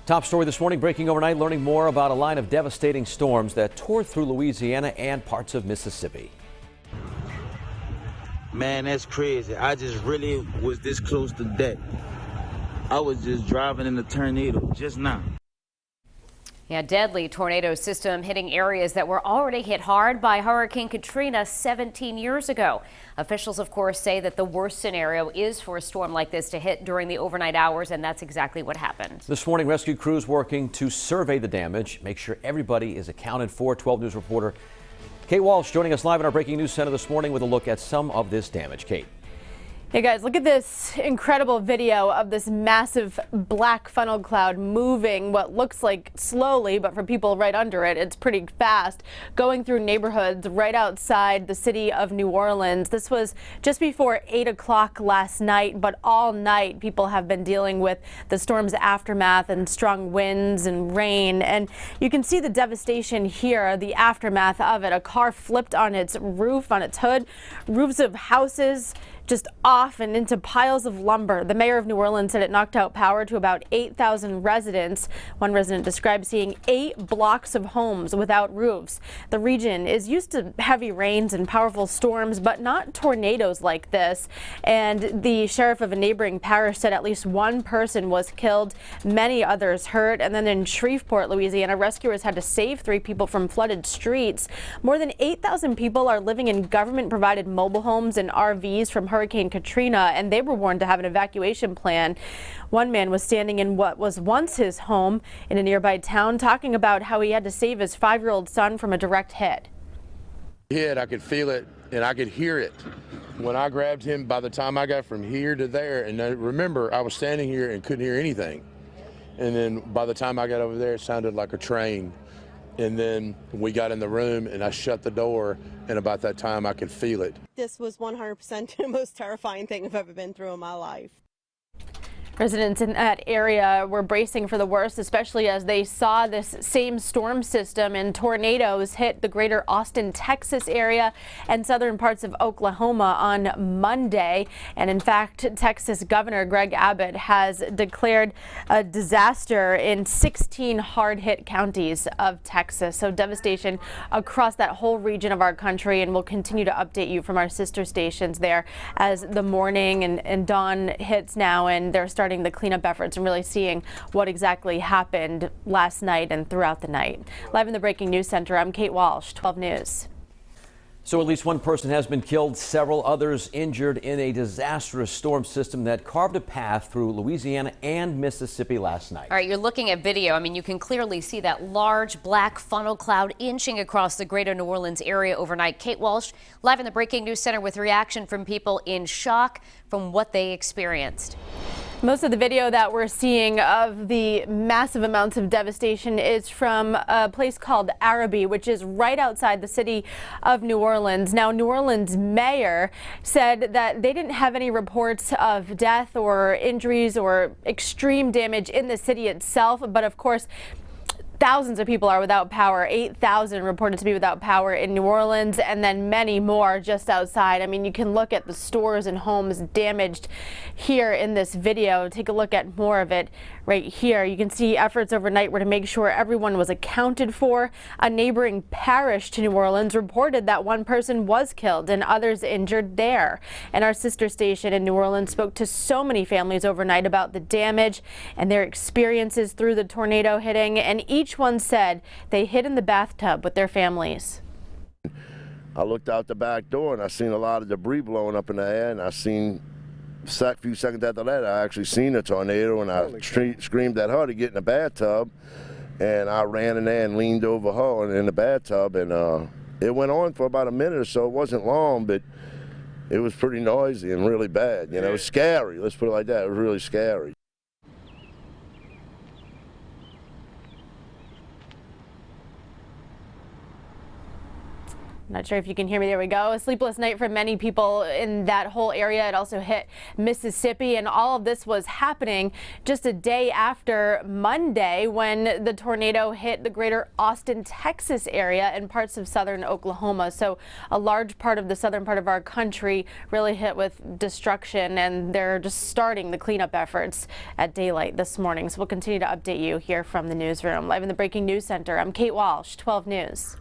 Top story this morning, breaking overnight, learning more about a line of devastating storms that tore through Louisiana and parts of Mississippi. Man, that's crazy. I just really was this close to death. I was just driving in a tornado just now. Yeah, deadly tornado system hitting areas that were already hit hard by Hurricane Katrina 17 years ago. Officials, of course, say that the worst scenario is for a storm like this to hit during the overnight hours, and that's exactly what happened. This morning, rescue crews working to survey the damage, make sure everybody is accounted for. 12 News reporter Kate Walsh joining us live in our Breaking News Center this morning with a look at some of this damage. Kate. Hey guys, look at this incredible video of this massive black funnel cloud moving what looks like slowly, but for people right under it, it's pretty fast, going through neighborhoods right outside the city of New Orleans. This was just before 8 o'clock last night, but all night people have been dealing with the storm's aftermath and strong winds and rain. And you can see the devastation here, the aftermath of it. A car flipped on its roof, on its hood, roofs of houses just off and into piles of lumber. The mayor of New Orleans said it knocked out power to about 8,000 residents. One resident described seeing 8 blocks of homes without roofs. The region is used to heavy rains and powerful storms, but not tornadoes like this. And the sheriff of a neighboring parish said at least one person was killed, many others hurt. And then in Shreveport, Louisiana, rescuers had to save 3 people from flooded streets. More than 8,000 people are living in government-provided mobile homes and RVs from Hurricane Katrina, and they were warned to have an evacuation plan. One man was standing in what was once his home in a nearby town, talking about how he had to save his 5-year-old son from a direct hit. I could feel it and I could hear it. When I grabbed him, by the time I got from here to there, and I remember I was standing here and couldn't hear anything. And then by the time I got over there, it sounded like a train. And then we got in the room and I shut the door, and about that time I could feel it. This was 100% the most terrifying thing I've ever been through in my life. Residents in that area were bracing for the worst, especially as they saw this same storm system and tornadoes hit the greater Austin, Texas area and southern parts of Oklahoma on Monday. And in fact, Texas Governor Greg Abbott has declared a disaster in 16 hard-hit counties of Texas. So devastation across that whole region of our country, and we'll continue to update you from our sister stations there as the morning and dawn hits now, and they're starting the cleanup efforts and really seeing what exactly happened last night and throughout the night. Live in the Breaking News Center, I'm Kate Walsh, 12 News. So at least one person has been killed, several others injured in a disastrous storm system that carved a path through Louisiana and Mississippi last night. All right, you're looking at video. I mean, you can clearly see that large black funnel cloud inching across the greater New Orleans area overnight. Kate Walsh, live in the Breaking News Center with reaction from people in shock from what they experienced. Most of the video that we're seeing of the massive amounts of devastation is from a place called Araby, which is right outside the city of New Orleans. Now, New Orleans mayor said that they didn't have any reports of death or injuries or extreme damage in the city itself, but of course, thousands of people are without power. 8,000 reported to be without power in New Orleans, and then many more just outside. I mean, you can look at the stores and homes damaged here in this video. Take a look at more of it right here. You can see efforts overnight were to make sure everyone was accounted for. A neighboring parish to New Orleans reported that one person was killed and others injured there. And our sister station in New Orleans spoke to so many families overnight about the damage and their experiences through the tornado hitting, and each one said they hid in the bathtub with their families. I looked out the back door and I seen a lot of debris blowing up in the air, and I seen a few seconds after that I actually seen a tornado, and I screamed at her to get in the bathtub, and I ran in there and leaned over her in the bathtub, and it went on for about a minute or so. It wasn't long, but it was pretty noisy and really bad. You know, it was scary. Let's put it like that. It was really scary. Not sure if you can hear me. There we go. A sleepless night for many people in that whole area. It also hit Mississippi, and all of this was happening just a day after Monday when the tornado hit the greater Austin, Texas area and parts of southern Oklahoma. So a large part of the southern part of our country really hit with destruction, and they're just starting the cleanup efforts at daylight this morning. So we'll continue to update you here from the newsroom. Live in the Breaking News Center, I'm Kate Walsh, 12 News.